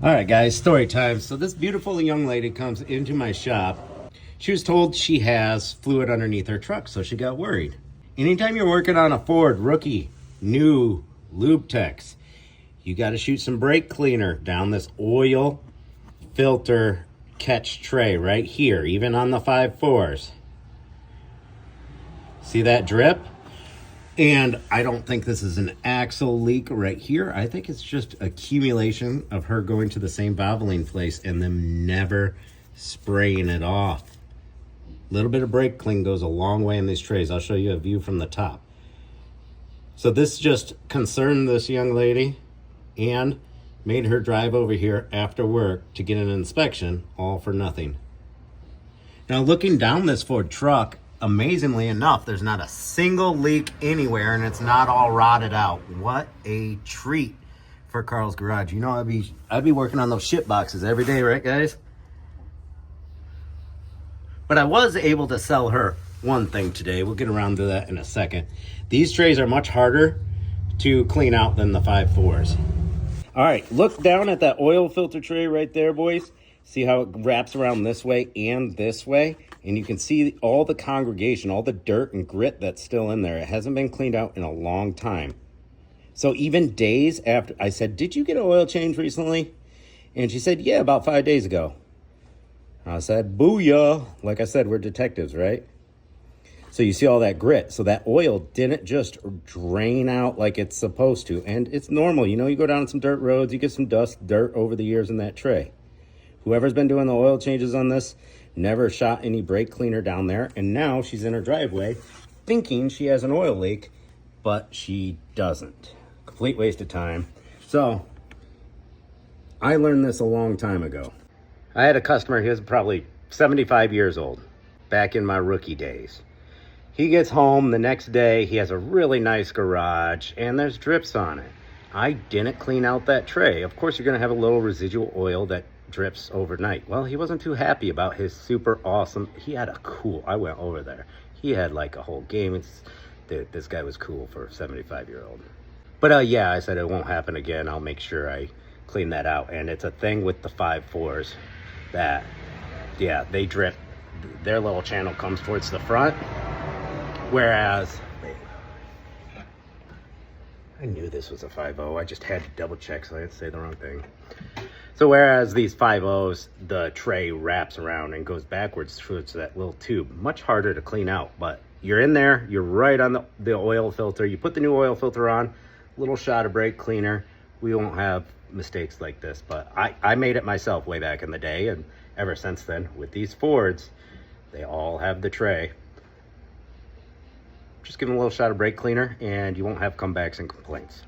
All right, guys, story time. So this beautiful young lady comes into my shop. She was told she has fluid underneath her truck, so she got worried. Anytime you're working on a Ford rookie, new lube techs, you got to shoot some brake cleaner down this oil filter catch tray right here, even on the 5.4s. See that drip? And I don't think this is an axle leak right here. I think it's just accumulation of her going to the same Valvoline place and them never spraying it off. A little bit of brake clean goes a long way in these trays. I'll show you a view from the top. So this just concerned this young lady and made her drive over here after work to get an inspection, all for nothing. Now looking down this Ford truck, amazingly enough, there's not a single leak anywhere and it's not all rotted out. What a treat for Carl's Garage. You know, I'd be working on those shit boxes every day, right guys? But I was able to sell her one thing today. We'll get around to that in a second. These trays are much harder to clean out than the 5.4s. All right, look down at that oil filter tray right there, boys. See how it wraps around this way and this way? And you can see all the congregation, all the dirt and grit that's still in there. It hasn't been cleaned out in a long time. So even days after, I said, did you get an oil change recently? And she said, yeah, about 5 days ago. I said, booyah. Like I said, we're detectives, right? So you see all that grit. So that oil didn't just drain out like it's supposed to. And it's normal. You know, you go down some dirt roads, you get some dust, dirt over the years in that tray. Whoever's been doing the oil changes on this never shot any brake cleaner down there. And now she's in her driveway thinking she has an oil leak, but she doesn't. Complete waste of time. So I learned this a long time ago. I had a customer, he was probably 75 years old, back in my rookie days. He gets home the next day, he has a really nice garage, and there's drips on it. I didn't clean out that tray. Of course, you're gonna have a little residual oil that drips overnight. Well, he wasn't too happy about his super awesome, he had a cool, I went over there. He had like a whole game. This guy was cool for a 75-year-old. But yeah, I said it won't happen again. I'll make sure I clean that out. And it's a thing with the 5.4s that, yeah, they drip. Their little channel comes towards the front. Whereas, I knew this was a 5.0. I just had to double check so I didn't say the wrong thing. So whereas these 5.0s, the tray wraps around and goes backwards towards that little tube. Much harder to clean out, but you're in there, you're right on the oil filter. You put the new oil filter on, little shot of brake cleaner. We won't have mistakes like this, but I made it myself way back in the day, and ever since then, with these Fords, they all have the tray. Just give them a little shot of brake cleaner and you won't have comebacks and complaints.